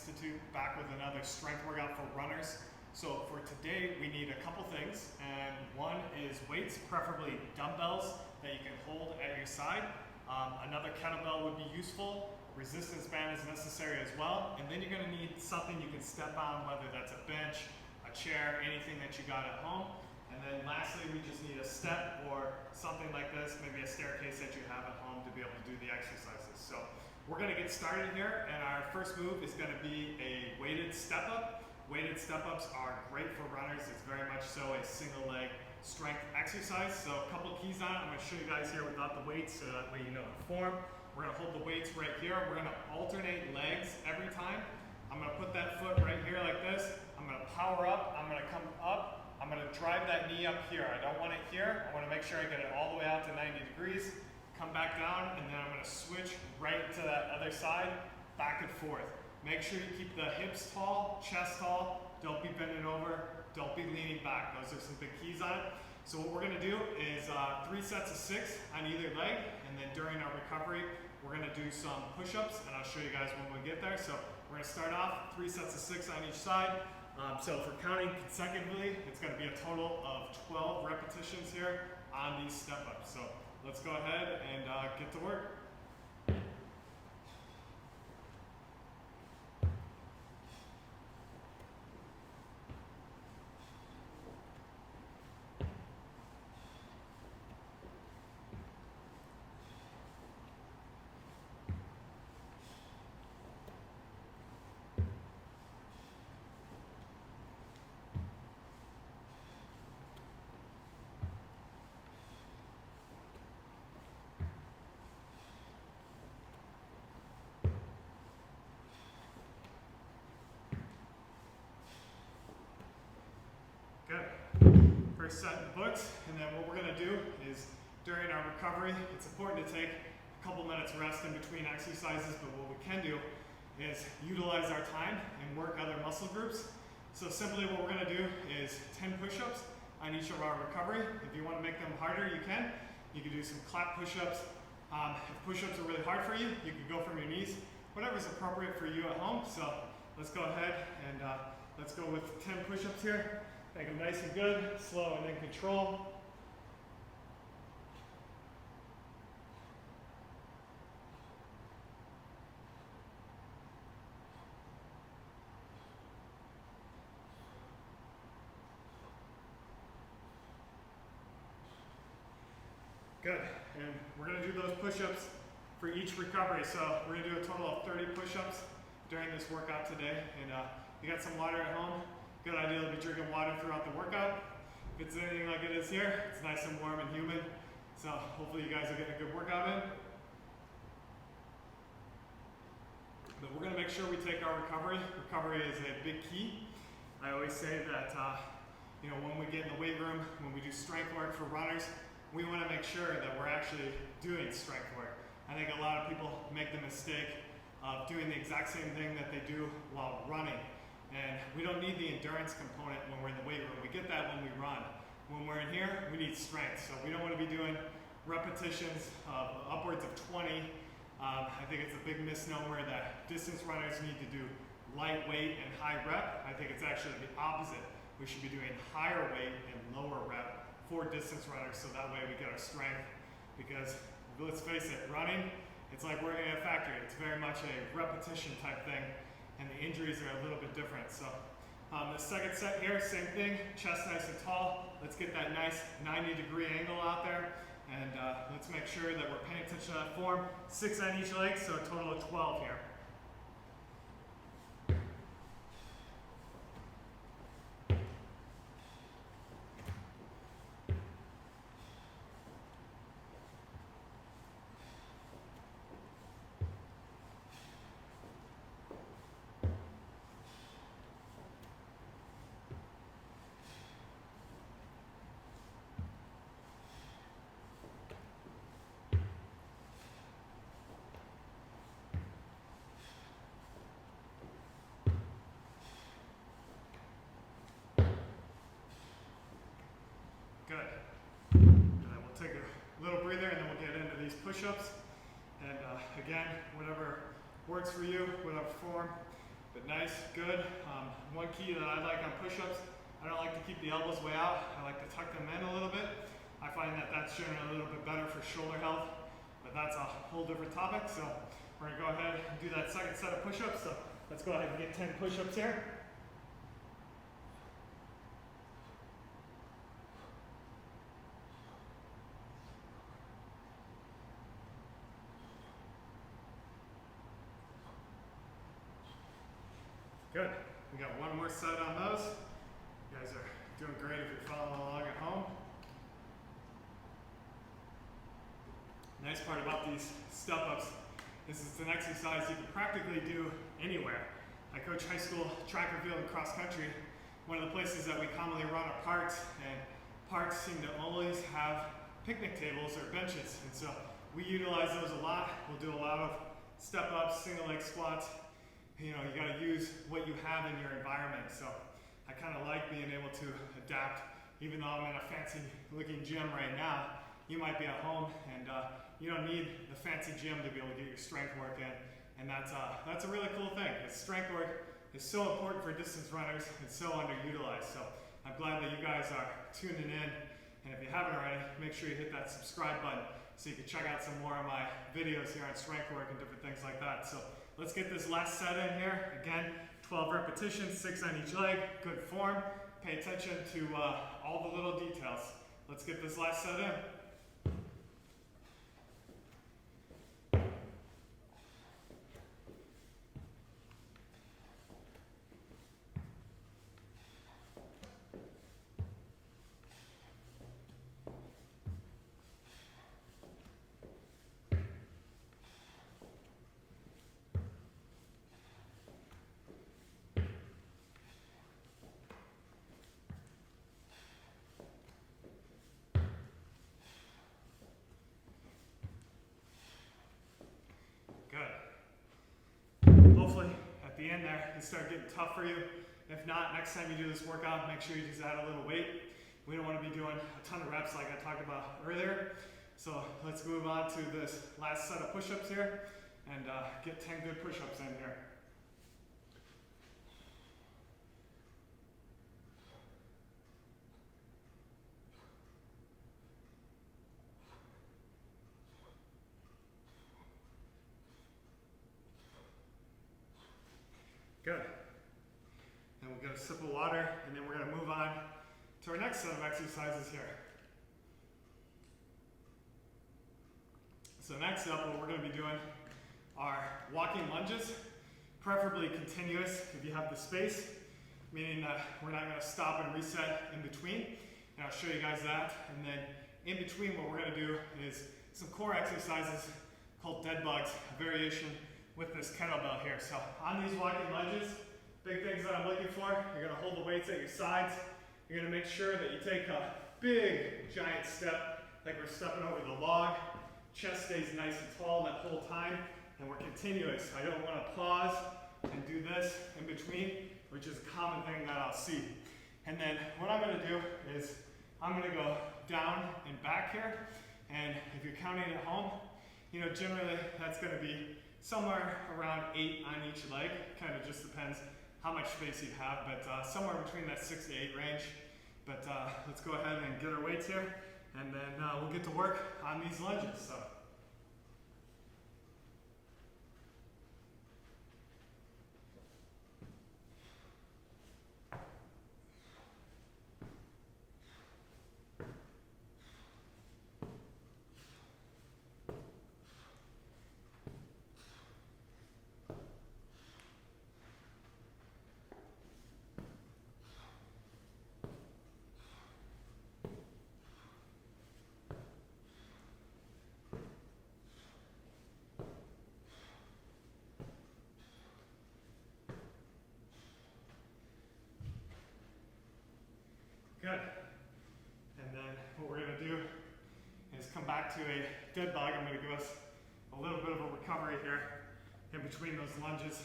Institute, back with another strength workout for runners. So for today, we need a couple things, and one is weights, preferably dumbbells that you can hold at your side. Another kettlebell would be useful. Resistance band is necessary as well. And then you're gonna need something you can step on, whether that's a bench, a chair, anything that you got at home. And then lastly, we just need a step or something like this, maybe a staircase that you have at home to be able to do the exercises. So we're gonna get started here, and our first move is gonna be a weighted step up. Weighted step ups are great for runners. It's very much so a single leg strength exercise. So a couple of keys on it. I'm gonna show you guys here without the weights so that way you know the form. We're gonna hold the weights right here. We're gonna alternate legs every time. I'm gonna put that foot right here like this. I'm gonna power up. I'm gonna come up. I'm gonna drive that knee up here. I don't want it here. I wanna make sure I get it all the way out to 90 degrees. Come back down, and then I'm gonna switch right to that other side, back and forth. Make sure you keep the hips tall, chest tall. Don't be bending over. Don't be leaning back. Those are some big keys on it. So what we're gonna do is 3 sets of 6 on either leg, and then during our recovery, we're gonna do some push-ups, and I'll show you guys when we get there. So we're gonna start off 3 sets of 6 on each side. So for counting consecutively, it's gonna be a total of 12 repetitions here on these step-ups. So let's go ahead and get to work. Good. First set in the books, and then what we're gonna do is during our recovery, it's important to take a couple minutes rest in between exercises, but what we can do is utilize our time and work other muscle groups. So simply what we're gonna do is 10 push-ups on each of our recovery. If you wanna make them harder, you can. You can do some clap push-ups. If push-ups are really hard for you, you can go from your knees, whatever's appropriate for you at home. So let's go ahead and let's go with 10 push-ups here. Make them nice and good, slow and in control. Good, and we're gonna do those push-ups for each recovery. So we're gonna do a total of 30 push-ups during this workout today. And you got some water at home, good idea to be drinking water throughout the workout. If it's anything like it is here, it's nice and warm and humid. So hopefully you guys are getting a good workout in. But we're gonna make sure we take our recovery. Recovery is a big key. I always say that when we get in the weight room, when we do strength work for runners, we wanna make sure that we're actually doing strength work. I think a lot of people make the mistake of doing the exact same thing that they do while running. And we don't need the endurance component when we're in the weight room. We get that when we run. When we're in here, we need strength. So we don't want to be doing repetitions of upwards of 20. I think it's a big misnomer that distance runners need to do lightweight and high rep. I think it's actually the opposite. We should be doing higher weight and lower rep for distance runners, so that way we get our strength. Because let's face it, running, it's like working in a factory. It's very much a repetition type thing, and the injuries are a little bit different. So the second set here, same thing, chest nice and tall. Let's get that nice 90-degree angle out there, and let's make sure that we're paying attention to that form. 6 on each leg, so a total of 12 here. Good. And then we'll take a little breather, and then we'll get into these push-ups. And again, whatever works for you, whatever form. but nice, good. One key that I like on push-ups, I don't like to keep the elbows way out. I like to tuck them in a little bit. I find that that's generally a little bit better for shoulder health, but that's a whole different topic. So we're gonna go ahead and do that second set of push-ups. So let's go ahead and get 10 push-ups here. Good. We got one more set on those. You guys are doing great if you're following along at home. Nice part about these step-ups is it's an exercise you can practically do anywhere. I coach high school track and field and cross country. One of the places that we commonly run are parks, and parks seem to always have picnic tables or benches, and so we utilize those a lot. We'll do a lot of step-ups, single leg squats. You know, you gotta use what you have in your environment. So I kind of like being able to adapt. Even though I'm in a fancy looking gym right now, you might be at home and you don't need the fancy gym to be able to get your strength work in. And that's a really cool thing. Strength work is so important for distance runners and so underutilized. So I'm glad that you guys are tuning in. And if you haven't already, make sure you hit that subscribe button so you can check out some more of my videos here on strength work and different things like that. So let's get this last set in here. Again, 12 repetitions, 6 on each leg, good form. Pay attention to all the little details. Let's get this last set in. Good. Hopefully at the end there, it start getting tough for you. If not, next time you do this workout, make sure you just add a little weight. We don't want to be doing a ton of reps like I talked about earlier. So let's move on to this last set of push-ups here and get 10 good push-ups in here. Good. And we'll get a sip of water, and then we're going to move on to our next set of exercises here. So next up, what we're going to be doing are walking lunges, preferably continuous if you have the space, meaning that we're not going to stop and reset in between. And I'll show you guys that. And then in between, what we're going to do is some core exercises called dead bugs, a variation with this kettlebell here. So on these walking lunges, big things that I'm looking for, you're gonna hold the weights at your sides. You're gonna make sure that you take a big, giant step, like we're stepping over the log. Chest stays nice and tall that whole time, and we're continuous. I don't wanna pause and do this in between, which is a common thing that I'll see. And then what I'm gonna do is, I'm gonna go down and back here, and if you're counting at home, you know, generally that's gonna be somewhere around 8 on each leg. Kind of just depends how much space you have, but somewhere between that 6 to 8 range. But let's go ahead and get our weights here, and then we'll get to work on these lunges. So. Good. And then what we're going to do is come back to a dead bug. I'm going to give us a little bit of a recovery here in between those lunges.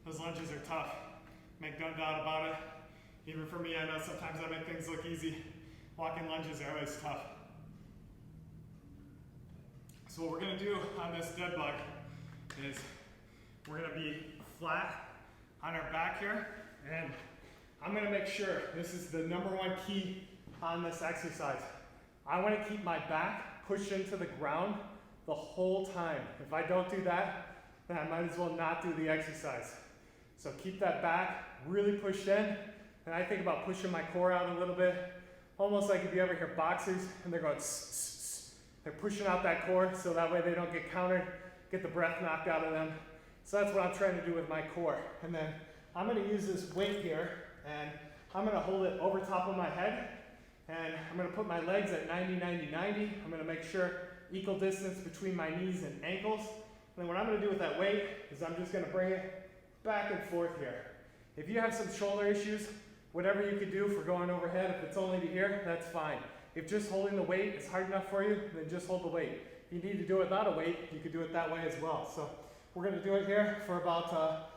Those lunges are tough. Make no doubt about it. Even for me, I know sometimes I make things look easy. Walking lunges are always tough. So what we're going to do on this dead bug is we're going to be flat on our back here, and I'm gonna make sure, this is the #1 key on this exercise. I wanna keep my back pushed into the ground the whole time. If I don't do that, then I might as well not do the exercise. So keep that back really pushed in, and I think about pushing my core out a little bit, almost like if you ever hear boxers and they're going they're pushing out that core so that way they don't get countered, get the breath knocked out of them. So that's what I'm trying to do with my core. And then I'm gonna use this weight here, and I'm gonna hold it over top of my head, and I'm gonna put my legs at 90, 90, 90. I'm gonna make sure equal distance between my knees and ankles. And then what I'm gonna do with that weight is I'm just gonna bring it back and forth here. If you have some shoulder issues, whatever you could do for going overhead, if it's only to here, that's fine. If just holding the weight is hard enough for you, then just hold the weight. If you need to do it without a weight, you could do it that way as well. So we're gonna do it here for about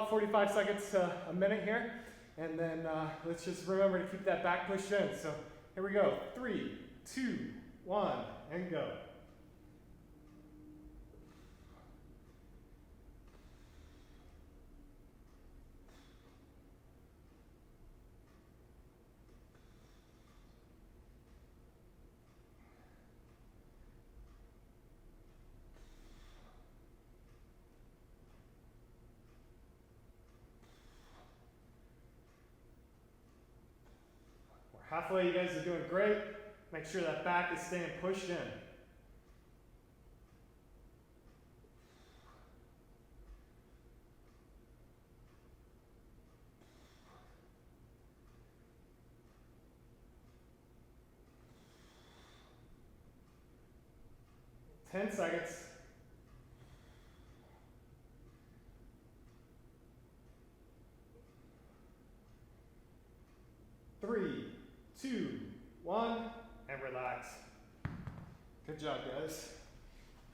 45 seconds to a minute here. And then let's just remember to keep that back pushed in. So here we go. 3, 2, 1, and go. Halfway, you guys are doing great. Make sure that back is staying pushed in. Ten seconds. 3, 2, 1, and relax. Good job, guys.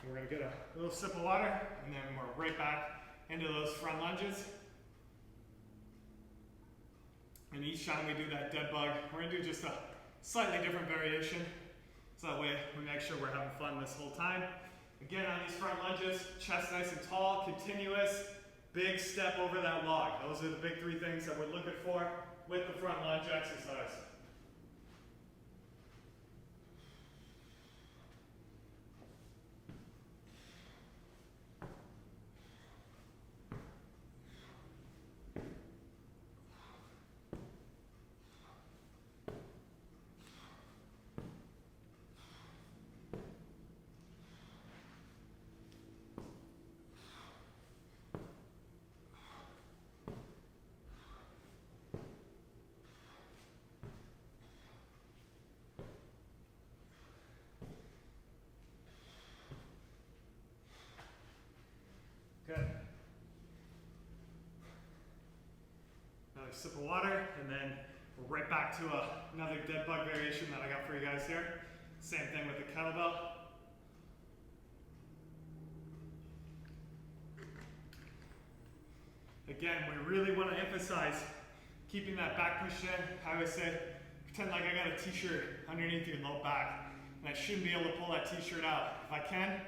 We're gonna get a little sip of water, and then we're right back into those front lunges. And each time we do that dead bug, we're gonna do just a slightly different variation. So that way we make sure we're having fun this whole time. Again, on these front lunges, chest nice and tall, continuous, big step over that log. Those are the big 3 things that we're looking for with the front lunge exercise. Good. Another sip of water, and then we're right back to another dead bug variation that I got for you guys here. Same thing with the kettlebell. Again, we really want to emphasize keeping that back pushed in. I always say, pretend like I got a t-shirt underneath your low back, and I shouldn't be able to pull that t-shirt out. If I can,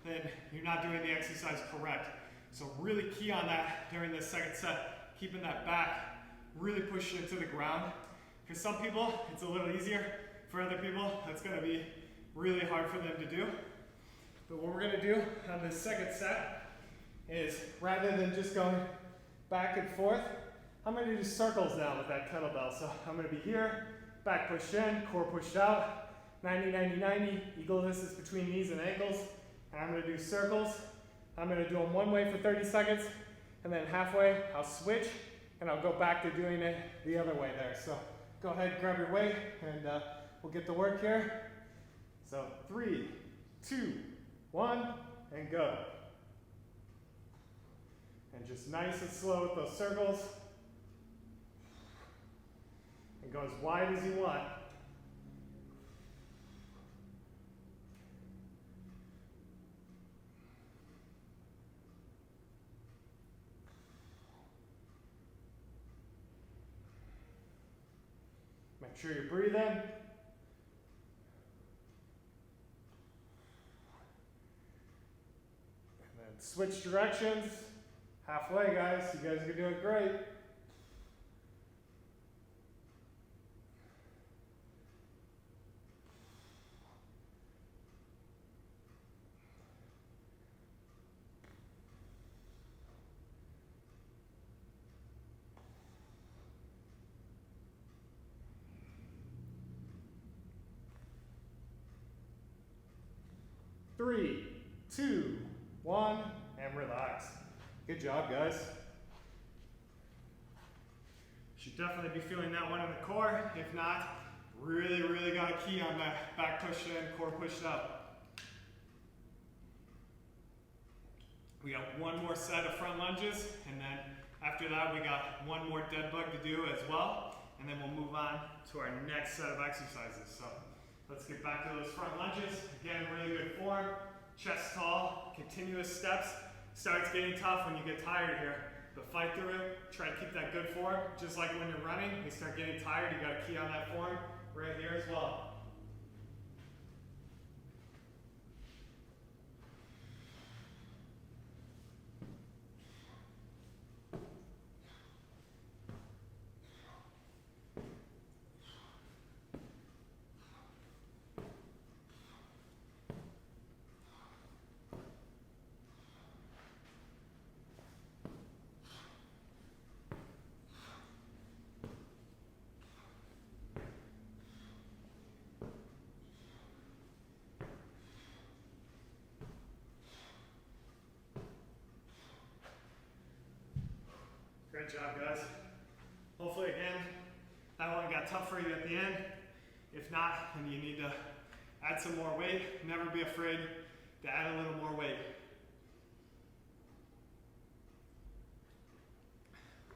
then you're not doing the exercise correct. So really key on that during this second set, keeping that back really pushed into the ground. For some people, it's a little easier. For other people, that's gonna be really hard for them to do. But what we're gonna do on this second set is, rather than just going back and forth, I'm gonna do circles now with that kettlebell. So I'm gonna be here, back pushed in, core pushed out, 90, 90, 90, equal distance between knees and ankles. And I'm gonna do circles. I'm gonna do them one way for 30 seconds, and then halfway, I'll switch, and I'll go back to doing it the other way there. So go ahead, grab your weight, and we'll get to work here. So 3, 2, 1, and go. And just nice and slow with those circles. And go as wide as you want. Make sure you're breathing. And then switch directions. Halfway, guys. You guys are doing great. Three, two, one, and relax. Good job, guys. Should definitely be feeling that one in the core. If not, really got a key on that back push in, core pushed up. We got one more set of front lunges, and then after that we got one more dead bug to do as well, and then we'll move on to our next set of exercises. So let's get back to those front lunges. Again, really good form, chest tall, continuous steps. Starts getting tough when you get tired here, but fight through it. Try to keep that good form. Just like when you're running, you start getting tired, you got to key on that form right here as well. Great job, guys. Hopefully, again, that one got tough for you at the end. If not, then you need to add some more weight. Never be afraid to add a little more weight.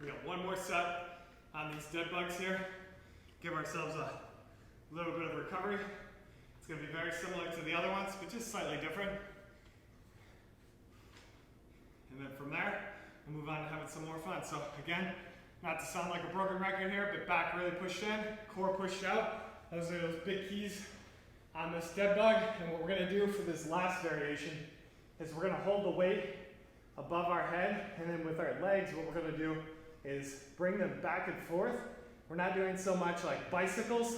We got one more set on these dead bugs here. Give ourselves a little bit of recovery. It's going to be very similar to the other ones, but just slightly different. And then from there, we'll move on to having some more fun. So again, not to sound like a broken record here, but back really pushed in, core pushed out. Those are those big keys on this dead bug. And what we're gonna do for this last variation is we're gonna hold the weight above our head, and then with our legs, what we're gonna do is bring them back and forth. We're not doing so much like bicycles,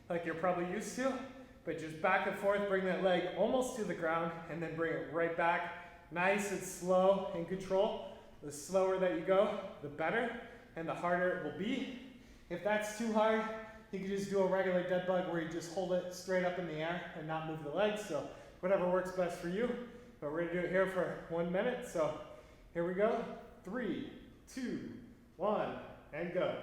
like you're probably used to, but just back and forth, bring that leg almost to the ground, and then bring it right back. Nice and slow and control. The slower that you go, the better, and the harder it will be. If that's too hard, you can just do a regular dead bug where you just hold it straight up in the air and not move the legs. So whatever works best for you. But we're gonna do it here for 1 minute. So here we go. 3, 2, 1, and go.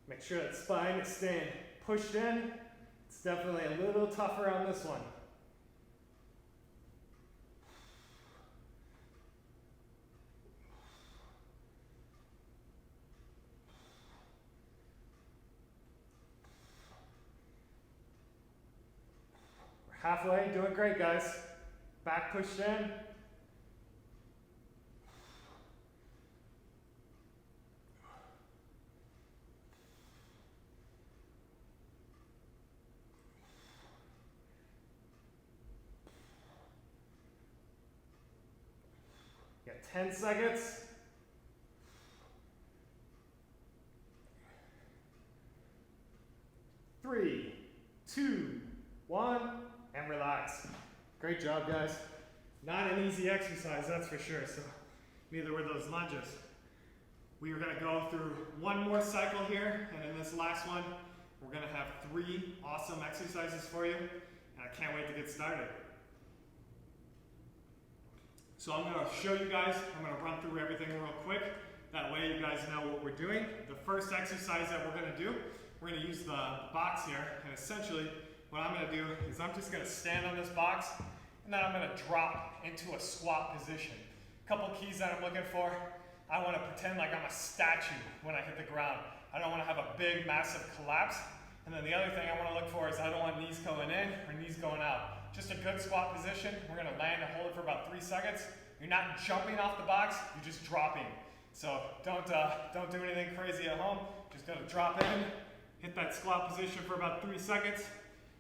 Make sure that spine is staying pushed in. It's definitely a little tougher on this one. Halfway, doing great, guys. Back pushed in. Got 10 seconds. 3, 2, 1. And relax. Great job, guys. Not an easy exercise, that's for sure. So neither were those lunges. We are gonna go through one more cycle here, and in this last one, we're gonna have 3 awesome exercises for you, and I can't wait to get started. So I'm gonna show you guys, I'm gonna run through everything real quick. That way you guys know what we're doing. The first exercise that we're gonna do, we're gonna use the box here, and essentially, what I'm gonna do is I'm just gonna stand on this box, and then I'm gonna drop into a squat position. A couple keys that I'm looking for. I wanna pretend like I'm a statue when I hit the ground. I don't wanna have a big, massive collapse. And then the other thing I wanna look for is I don't want knees going in or knees going out. Just a good squat position. We're gonna land and hold it for about 3 seconds. You're not jumping off the box, you're just dropping. So don't do anything crazy at home. Just gonna drop in, hit that squat position for about 3 seconds,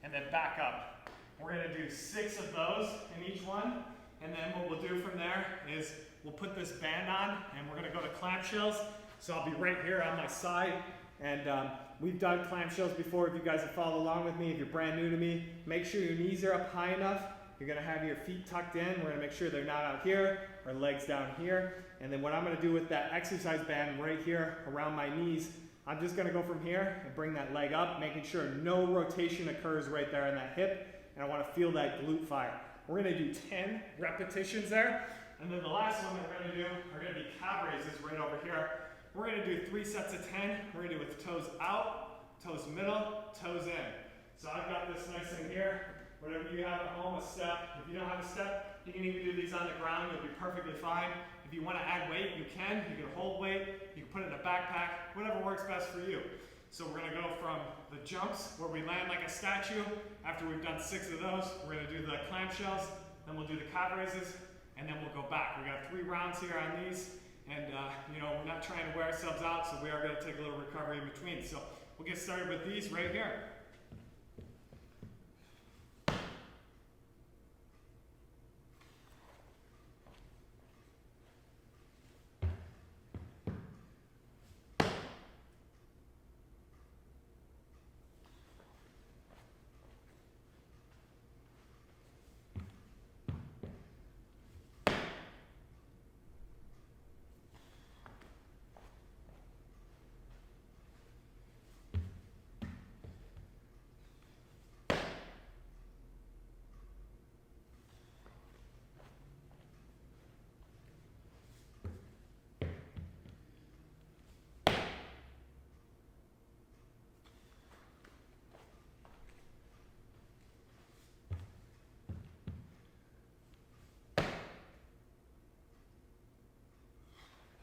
and then back up. We're gonna do 6 of those in each one. And then what we'll do from there is we'll put this band on and we're gonna go to clamshells. So I'll be right here on my side. And we've done clamshells before. If you guys have followed along with me, if you're brand new to me, make sure your knees are up high enough. You're gonna have your feet tucked in. We're gonna make sure they're not out here, or legs down here. And then what I'm gonna do with that exercise band right here around my knees, I'm just gonna go from here and bring that leg up, making sure no rotation occurs right there in that hip. And I wanna feel that glute fire. We're gonna do 10 repetitions there. And then the last one that we're gonna do are gonna be calf raises right over here. We're gonna do 3 sets of 10. We're gonna do with toes out, toes middle, toes in. So I've got this nice thing here. Whatever you have at home, a step. If you don't have a step, you can even do these on the ground. You'll be perfectly fine. If you want to add weight, you can. You can hold weight. You can put it in a backpack. Whatever works best for you. So we're going to go from the jumps where we land like a statue. After we've done 6 of those, we're going to do the clamshells. Then we'll do the calf raises. And then we'll go back. We got 3 rounds here on these. And we're not trying to wear ourselves out, so we are going to take a little recovery in between. So we'll get started with these right here.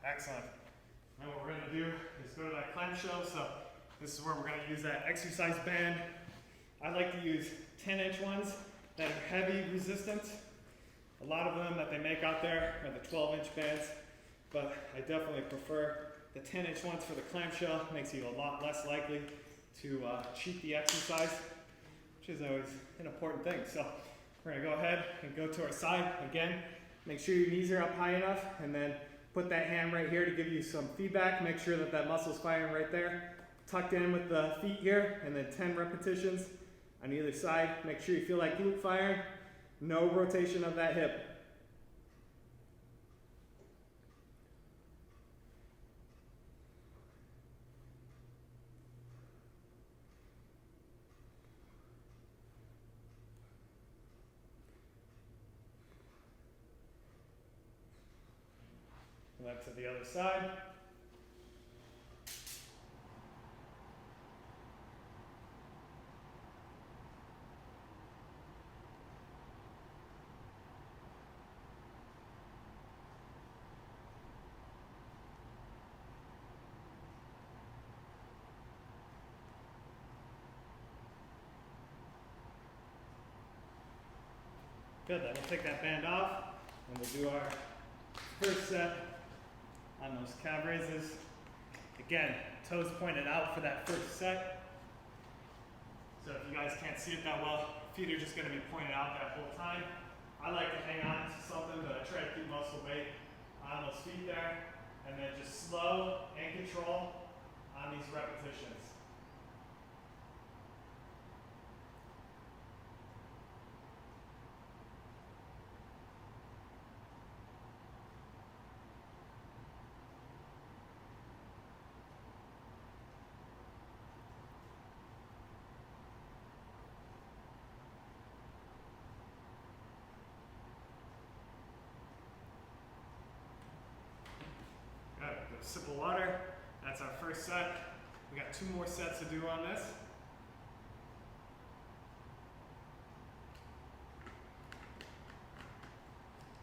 Excellent. Now what we're going to do is go to that clamshell. So this is where we're going to use that exercise band. I like to use 10-inch ones that are heavy resistance. A lot of them that they make out there are the 12-inch bands, but I definitely prefer the 10-inch ones for the clamshell. Makes you a lot less likely to cheat the exercise, which is always an important thing. So we're going to go ahead and go to our side. Again, make sure your knees are up high enough, and then put that hand right here to give you some feedback. Make sure that that muscle's firing right there. Tucked in with the feet here, and then 10 repetitions on either side. Make sure you feel like glute firing. No rotation of that hip. And then to the other side. Good, then we'll take that band off and we'll do our first set on those calf raises. Again, toes pointed out for that first set. So if you guys can't see it that well, feet are just going to be pointed out that whole time. I like to hang on to something, but I try to keep most of the weight on those feet there, and then just slow and control on these repetitions. Good. Go sip of water. That's our first set. We got 2 more sets to do on this.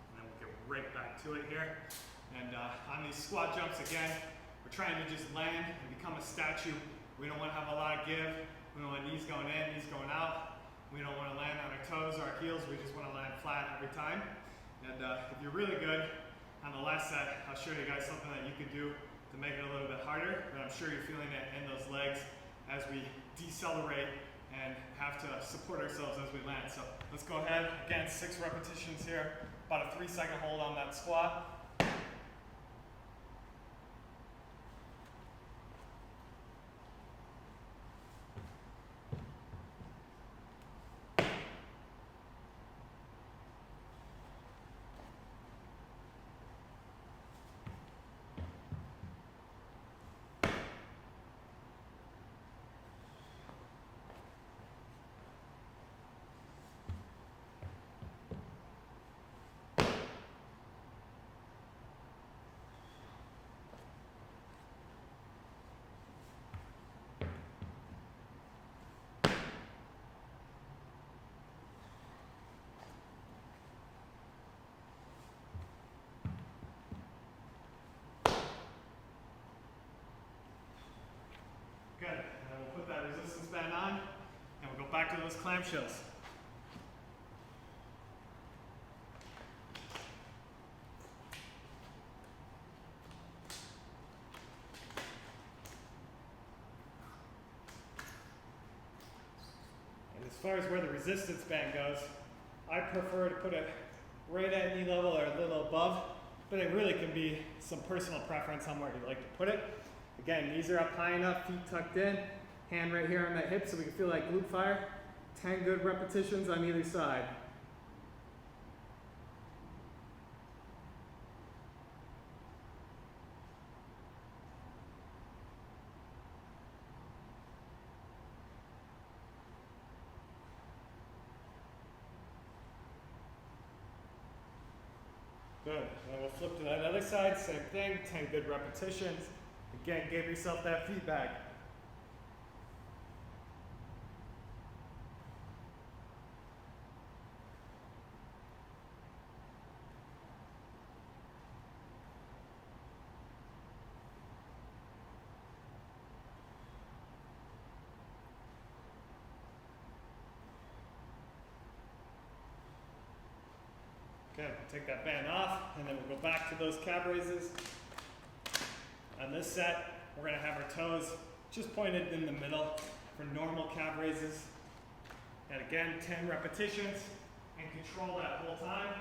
And then we'll get right back to it here. And on these squat jumps again, we're trying to just land and become a statue. We don't want to have a lot of give. We don't want knees going in, knees going out. We don't want to land on our toes or our heels. We just want to land flat every time. And if you're really good, on the last set, I'll show you guys something that you can do to make it a little bit harder, but I'm sure you're feeling it in those legs as we decelerate and have to support ourselves as we land. So let's go ahead. Again, 6 repetitions here. About a 3-second hold on that squat. Good, and then we'll put that resistance band on, and we'll go back to those clamshells. And as far as where the resistance band goes, I prefer to put it right at knee level or a little above, but it really can be some personal preference on where you like to put it. Again, knees are up high enough, feet tucked in, hand right here on that hip so we can feel like glute fire. 10 good repetitions on either side. Good, and then we'll flip to that other side, same thing, 10 good repetitions. Again, give yourself that feedback. Okay, take that band off, and then we'll go back to those calf raises. On this set, we're going to have our toes just pointed in the middle for normal calf raises. And again, 10 repetitions, and control that whole time.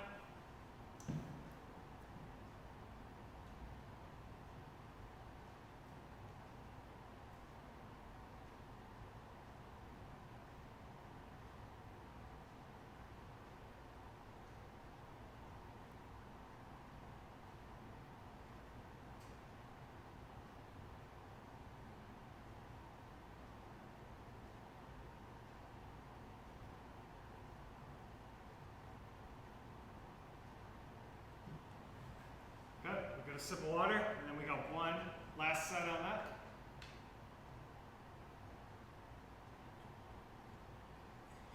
Good, we've got a sip of water, and then we got one last set on that.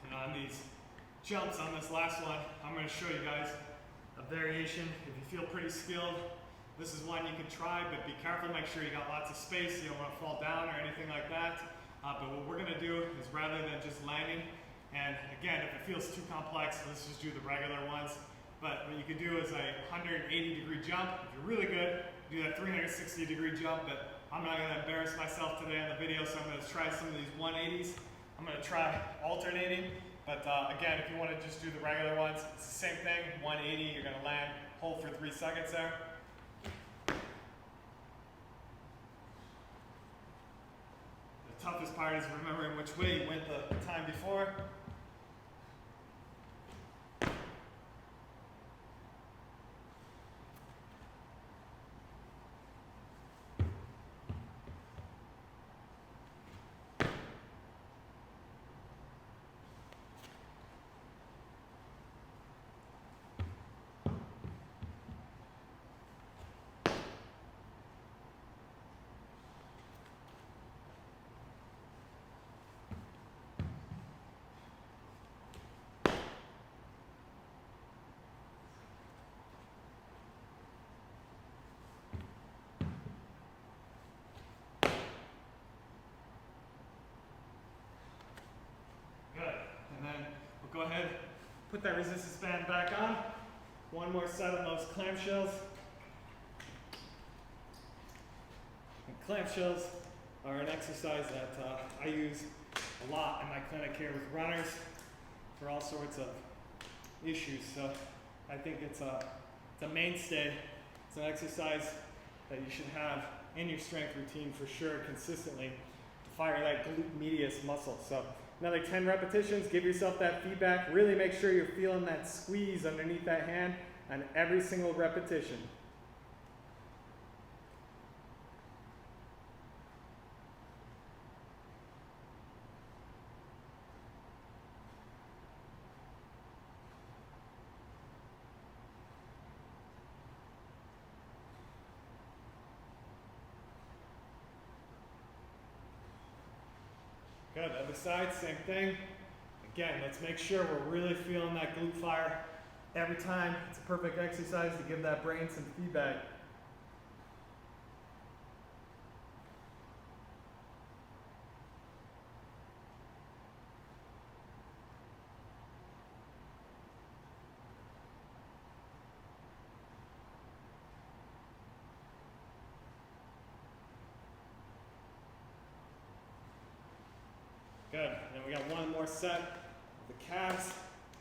And on these jumps on this last one, I'm going to show you guys a variation. If you feel pretty skilled, this is one you can try, but be careful, make sure you got lots of space, you don't want to fall down or anything like that. But what we're going to do is rather than just landing, and again, if it feels too complex, let's just do the regular ones. But what you can do is a 180-degree jump. If you're really good, do that 360-degree jump, but I'm not gonna embarrass myself today on the video, so I'm gonna try some of these 180s. I'm gonna try alternating, but again, if you wanna just do the regular ones, it's the same thing, 180, you're gonna land, hold for 3 seconds there. The toughest part is remembering which way you went the time before. Go ahead, put that resistance band back on. One more set of those clamshells. And clamshells are an exercise that I use a lot in my clinic here with runners for all sorts of issues. So I think it's a mainstay. It's an exercise that you should have in your strength routine for sure, consistently, to fire that glute medius muscle. So another 10 repetitions, give yourself that feedback. Really make sure you're feeling that squeeze underneath that hand on every single repetition. Good, other side, same thing. Again, let's make sure we're really feeling that glute fire every time. It's a perfect exercise to give that brain some feedback. Good, and then we got one more set of the calves.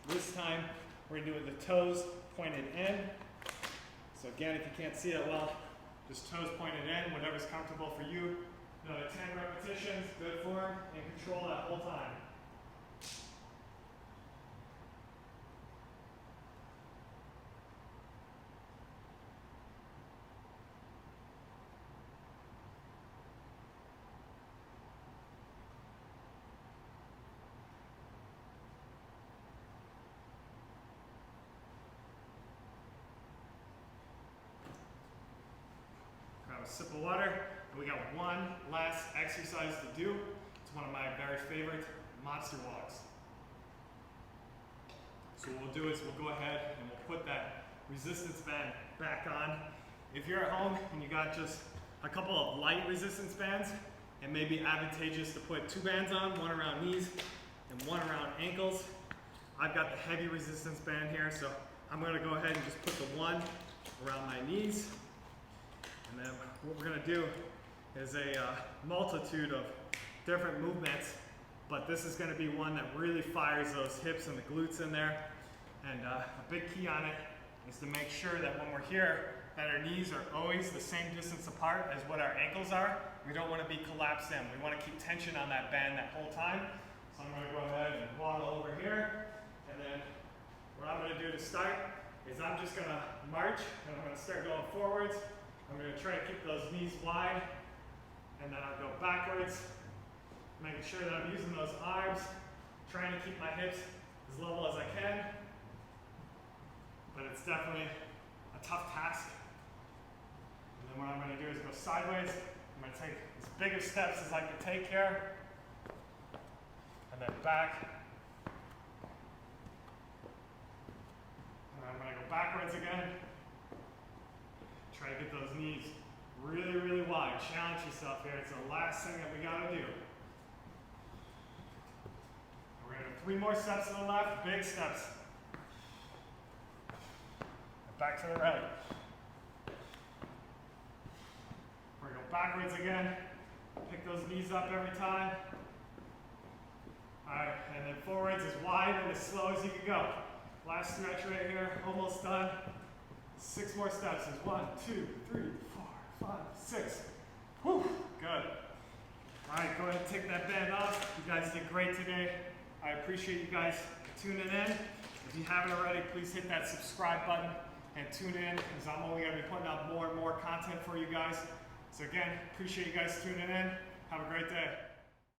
This time, we're gonna do it with the toes pointed in. So again, if you can't see it well, just toes pointed in, whatever's comfortable for you. Another 10 repetitions, good form, and control that whole time. Grab a sip of water, and we got one last exercise to do. It's one of my very favorite monster walks. So what we'll do is we'll go ahead and we'll put that resistance band back on. If you're at home and you got just a couple of light resistance bands, it may be advantageous to put 2 bands on, one around knees and one around ankles. I've got the heavy resistance band here, so I'm gonna go ahead and just put the one around my knees. And then what we're gonna do is a multitude of different movements, but this is gonna be one that really fires those hips and the glutes in there. And a big key on it is to make sure that when we're here, that our knees are always the same distance apart as what our ankles are. We don't wanna be collapsed in. We wanna keep tension on that band that whole time. So I'm gonna go ahead and waddle over here. And then what I'm gonna do to start is I'm just gonna march and I'm gonna start going forwards. I'm going to try to keep those knees wide, and then I'll go backwards, making sure that I'm using those arms, trying to keep my hips as level as I can, but it's definitely a tough task. And then what I'm going to do is go sideways. I'm going to take as big of steps as I can take here, and then back, and I'm going to go backwards again. Try to get those knees really, really wide. Challenge yourself here. It's the last thing that we gotta do. We're gonna do 3 more steps to the left, big steps. And back to the right. We're gonna go backwards again. Pick those knees up every time. All right, and then forwards as wide and as slow as you can go. Last stretch right here, almost done. 6 more steps is 1, 2, 3, 4, 5, 6. Whew, good. All right, go ahead and take that band off. You guys did great today. I appreciate you guys tuning in. If you haven't already, please hit that subscribe button and tune in, because I'm only gonna be putting out more and more content for you guys. So again, appreciate you guys tuning in. Have a great day.